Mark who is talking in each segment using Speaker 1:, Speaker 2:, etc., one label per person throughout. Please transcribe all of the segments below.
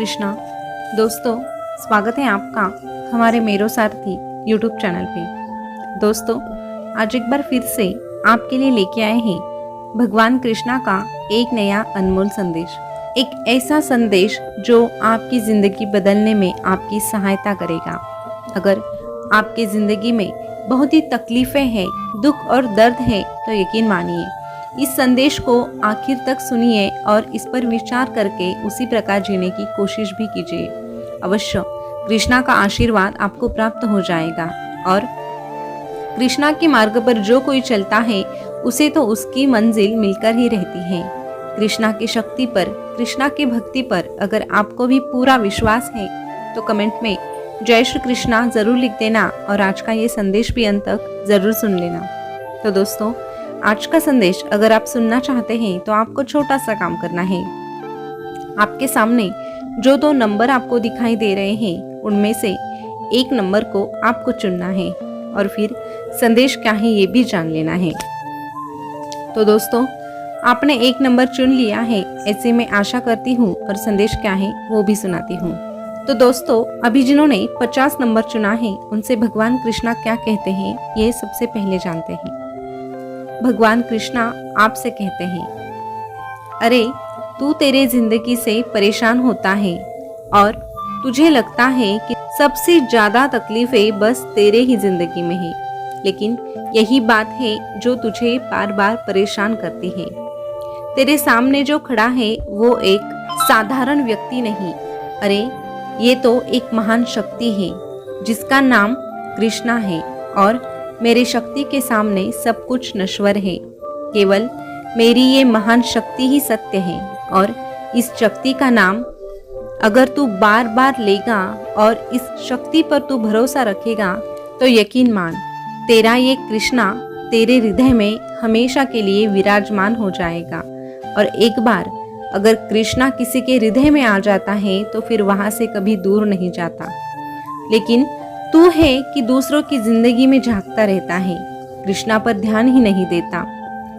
Speaker 1: कृष्णा। दोस्तों, स्वागत है आपका हमारे मेरो सारथी यूट्यूब चैनल पे। दोस्तों, आज एक बार फिर से आपके लिए लेके आए हैं भगवान कृष्णा का एक नया अनमोल संदेश। एक ऐसा संदेश जो आपकी ज़िंदगी बदलने में आपकी सहायता करेगा। अगर आपकी ज़िंदगी में बहुत ही तकलीफ़ें हैं, दुख और दर्द है, तो यकीन मानिए इस संदेश को आखिर तक सुनिए और इस पर विचार करके उसी प्रकार जीने की कोशिश भी कीजिए। अवश्य कृष्णा का आशीर्वाद आपको प्राप्त हो जाएगा और कृष्णा के मार्ग पर जो कोई चलता है उसे तो उसकी मंजिल मिलकर ही रहती है। कृष्णा की शक्ति पर, कृष्णा की भक्ति पर अगर आपको भी पूरा विश्वास है तो कमेंट में जय श्री कृष्णा जरूर लिख देना और आज का ये संदेश भी अंत तक जरूर सुन लेना। तो दोस्तों, आज का संदेश अगर आप सुनना चाहते हैं तो आपको छोटा सा काम करना है। आपके सामने जो दो नंबर आपको दिखाई दे रहे हैं उनमें से एक नंबर को आपको चुनना है और फिर संदेश क्या है ये भी जान लेना है। तो दोस्तों, आपने एक नंबर चुन लिया है, ऐसे मैं आशा करती हूँ और संदेश क्या है वो भी सुनाती हूँ। तो दोस्तों, अभी जिन्होंने 50 नंबर चुना है उनसे भगवान कृष्णा क्या कहते हैं ये सबसे पहले जानते हैं। भगवान कृष्णा आपसे कहते हैं, अरे तू तेरे जिंदगी से परेशान होता है और तुझे लगता है कि सबसे ज्यादा तकलीफें बस तेरे ही जिंदगी में है, लेकिन यही बात है जो तुझे बार बार परेशान करती है। तेरे सामने जो खड़ा है वो एक साधारण व्यक्ति नहीं, अरे ये तो एक महान शक्ति है जिसका नाम कृष्णा है और मेरी शक्ति के सामने सब कुछ नश्वर है। केवल मेरी ये महान शक्ति ही सत्य है और इस शक्ति का नाम अगर तू बार बार लेगा और इस शक्ति पर तू भरोसा रखेगा तो यकीन मान तेरा ये कृष्णा तेरे हृदय में हमेशा के लिए विराजमान हो जाएगा। और एक बार अगर कृष्णा किसी के हृदय में आ जाता है तो फिर वहां से कभी दूर नहीं जाता। लेकिन तू है कि दूसरों की जिंदगी में झांकता रहता है, कृष्णा पर ध्यान ही नहीं देता।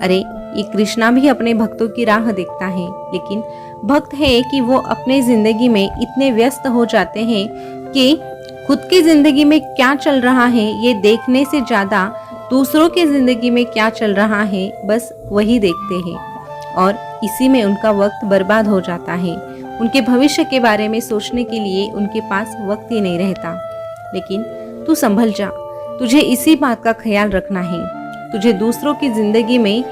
Speaker 1: अरे ये कृष्णा भी अपने भक्तों की राह देखता है, लेकिन भक्त है कि वो अपने जिंदगी में इतने व्यस्त हो जाते हैं कि खुद की जिंदगी में क्या चल रहा है ये देखने से ज्यादा दूसरों की जिंदगी में क्या चल रहा है बस वही देखते हैं और इसी में उनका वक्त बर्बाद हो जाता है। उनके भविष्य के बारे में सोचने के लिए उनके पास वक्त ही नहीं रहता। लेकिन तू संभल जा, तुझे इसी बात का ख्याल रखना है। तुझे दूसरों की जिंदगी में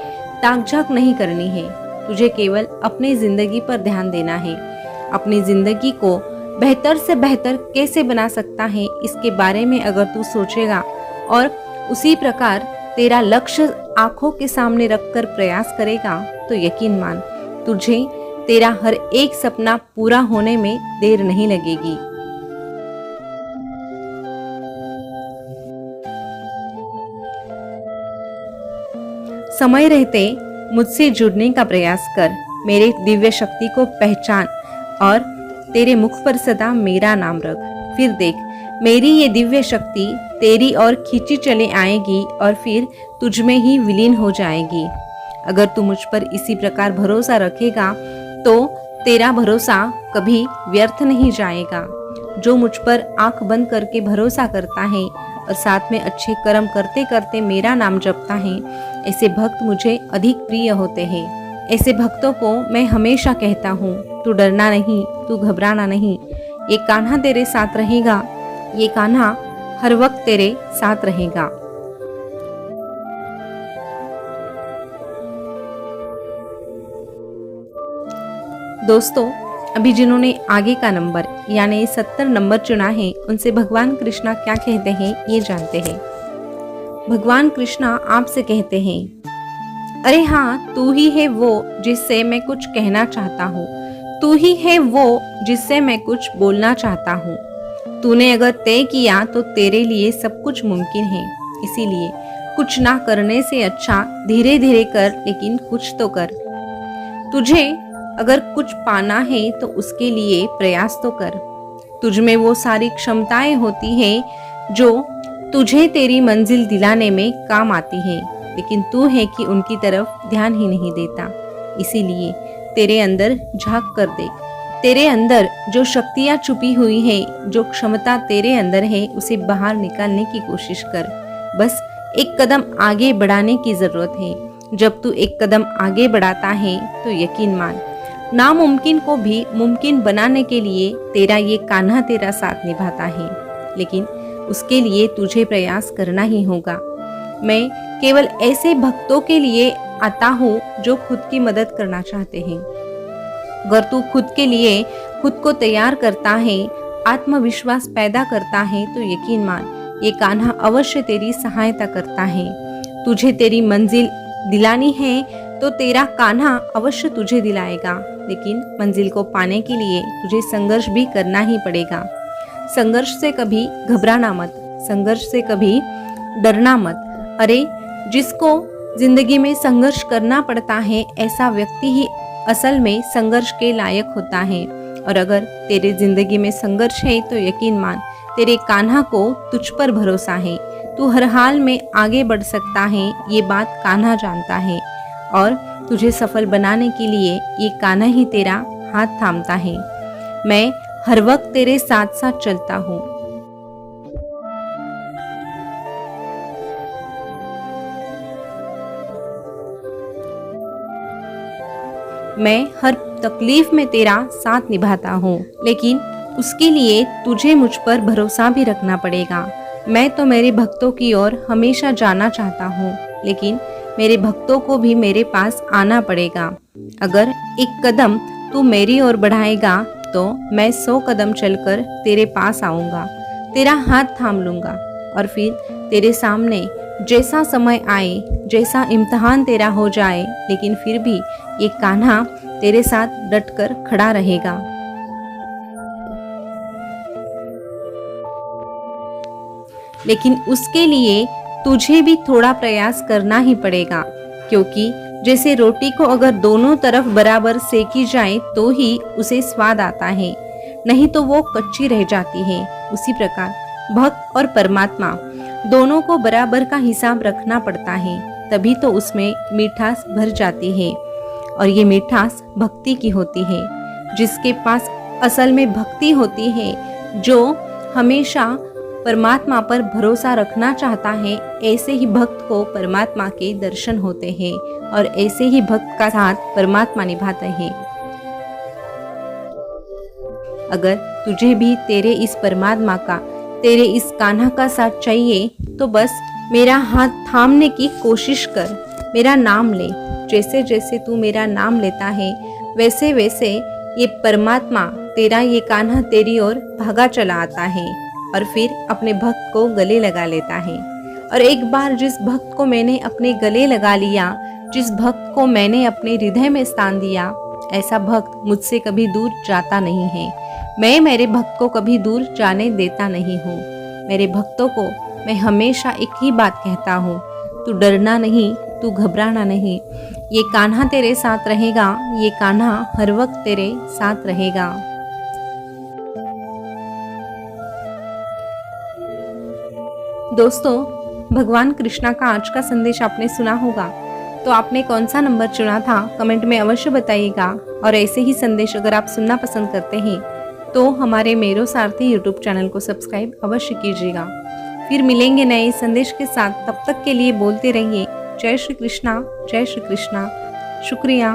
Speaker 1: ताक-झाक नहीं करनी है, तुझे केवल अपनी जिंदगी पर ध्यान देना है। अपनी जिंदगी को बेहतर से बेहतर कैसे बना सकता है इसके बारे में अगर तू सोचेगा और उसी प्रकार तेरा लक्ष्य आंखों के सामने रखकर प्रयास करेगा तो यकीन मान तुझे तेरा हर एक सपना पूरा होने में देर नहीं लगेगी। समय रहते मुझसे जुड़ने का प्रयास कर, मेरे दिव्य शक्ति को पहचान और तेरे मुख पर सदा मेरा नाम रख। फिर देख मेरी ये दिव्य शक्ति तेरी ओर खींची चले आएगी और फिर तुझ में ही विलीन हो जाएगी। अगर तू मुझ पर इसी प्रकार भरोसा रखेगा तो तेरा भरोसा कभी व्यर्थ नहीं जाएगा। जो मुझ पर आंख बंद करके भरोसा करता है और साथ में अच्छे कर्म करते करते मेरा नाम जपता है, ऐसे भक्त मुझे अधिक प्रिय होते हैं। ऐसे भक्तों को मैं हमेशा कहता हूँ, तू डरना नहीं, तू घबराना नहीं, ये कान्हा तेरे साथ रहेगा, ये कान्हा हर वक्त तेरे साथ रहेगा। दोस्तों, अभी जिन्होंने आगे का नंबर यानी 70 नंबर चुना है उनसे भगवान कृष्णा क्या कहते हैं ये जानते हैं। भगवान कृष्णा आपसे कहते हैं, अरे हाँ, तू ही है वो जिससे मैं कुछ कहना चाहता हूँ, तू ही है वो जिससे मैं कुछ बोलना चाहता हूँ। तूने अगर तय किया तो तेरे लिए सब कुछ मुमकिन है, इसीलिए कुछ ना करने से अच्छा धीरे धीरे कर, लेकिन कुछ तो कर। तुझे अगर कुछ पाना है तो उसके लिए प्रयास तो कर। तुझ में वो सारी क्षमताएं होती हैं जो तुझे तेरी मंजिल दिलाने में काम आती हैं, लेकिन तू है कि उनकी तरफ ध्यान ही नहीं देता। इसीलिए तेरे अंदर झांक कर देख, तेरे अंदर जो शक्तियाँ छुपी हुई है, जो क्षमता तेरे अंदर है, उसे बाहर निकालने की कोशिश कर। बस एक कदम आगे बढ़ाने की जरूरत है। जब तू एक कदम आगे बढ़ाता है तो यकीन मान, नामुमकिन को भी मुमकिन बनाने के लिए तेरा ये कान्हा तेरा साथ निभाता है। लेकिन उसके लिए तुझे प्रयास करना ही होगा। मैं केवल ऐसे भक्तों के लिए आता हूँ जो खुद की मदद करना चाहते हैं। अगर तू खुद के लिए खुद को तैयार करता है, आत्मविश्वास पैदा करता है, तो यकीन मान ये कान्हा अवश्य तेरी सहायता करता है। तुझे तेरी मंजिल दिलानी है तो तेरा कान्हा अवश्य तुझे दिलाएगा। लेकिन मंजिल को पाने के लिए तुझे संघर्ष भी करना ही पड़ेगा। संघर्ष से कभी घबराना मत, संघर्ष से कभी डरना मत। अरे जिसको जिंदगी में संघर्ष करना पड़ता है, ऐसा व्यक्ति ही असल में संघर्ष के लायक होता है। और अगर तेरे जिंदगी में संघर्ष है तो यकीन मान तेरे कान्हा को तुझ पर भरोसा है। तू हर हाल में आगे बढ़ सकता है, ये बात कान्हा जानता है। और तुझे सफल बनाने के लिए ये कान्हा ही तेरा हाथ थामता है। मैं हर वक्त तेरे साथ साथ चलता हूँ। मैं हर तकलीफ में तेरा साथ निभाता हूँ। लेकिन उसके लिए तुझे मुझ पर भरोसा भी रखना पड़ेगा। मैं तो मेरे भक्तों की ओर हमेशा जाना चाहता हूँ, लेकिन मेरे भक्तों को भी मेरे पास आना पड़ेगा। अगर एक कदम तू मेरी ओर बढ़ाएगा तो मैं 100 कदम चलकर तेरे पास आऊँगा, तेरा हाथ थाम लूँगा। और फिर तेरे सामने जैसा समय आए, जैसा इम्तिहान तेरा हो जाए, लेकिन फिर भी ये कान्हा तेरे साथ डटकर खड़ा रहेगा। लेकिन उसके लिए तुझे भी थोड़ा प्रयास करना ही पड़ेगा, क्योंकि जैसे रोटी को अगर दोनों तरफ बराबर सेकी जाए तो ही उसे स्वाद आता है, नहीं तो वो कच्ची रह जाती है। उसी प्रकार भक्त और परमात्मा दोनों को बराबर का हिसाब रखना पड़ता है, तभी तो उसमें मिठास भर जाती है। और ये मिठास भक्ति की होती है। जिसके पास असल में भक्ति होती है, जो हमेशा परमात्मा पर भरोसा रखना चाहता है, ऐसे ही भक्त को परमात्मा के दर्शन होते हैं और ऐसे ही भक्त का साथ परमात्मा निभाते हैं। अगर तुझे भी तेरे इस परमात्मा का, तेरे इस कान्हा का साथ चाहिए तो बस मेरा हाथ थामने की कोशिश कर, मेरा नाम ले। जैसे जैसे तू मेरा नाम लेता है, वैसे वैसे ये परमात्मा, तेरा ये कान्हा तेरी ओर भागा चला आता है और फिर अपने भक्त को गले लगा लेता है। और एक बार जिस भक्त को मैंने अपने गले लगा लिया, जिस भक्त को मैंने अपने हृदय में स्थान दिया, ऐसा भक्त मुझसे कभी दूर जाता नहीं है। मैं मेरे भक्त को कभी दूर जाने देता नहीं हूँ। मेरे भक्तों को मैं हमेशा एक ही बात कहता हूँ, तू डरना नहीं, तू घबराना नहीं। ये कान्हा तेरे साथ रहेगा, ये कान्हा हर वक्त तेरे साथ रहेगा। दोस्तों, भगवान कृष्णा का आज का संदेश आपने सुना होगा, तो आपने कौन सा नंबर चुना था कमेंट में अवश्य बताइएगा। और ऐसे ही संदेश अगर आप सुनना पसंद करते हैं तो हमारे मेरो सारथी यूट्यूब चैनल को सब्सक्राइब अवश्य कीजिएगा। फिर मिलेंगे नए संदेश के साथ, तब तक के लिए बोलते रहिए जय श्री कृष्णा, जय श्री कृष्णा। शुक्रिया।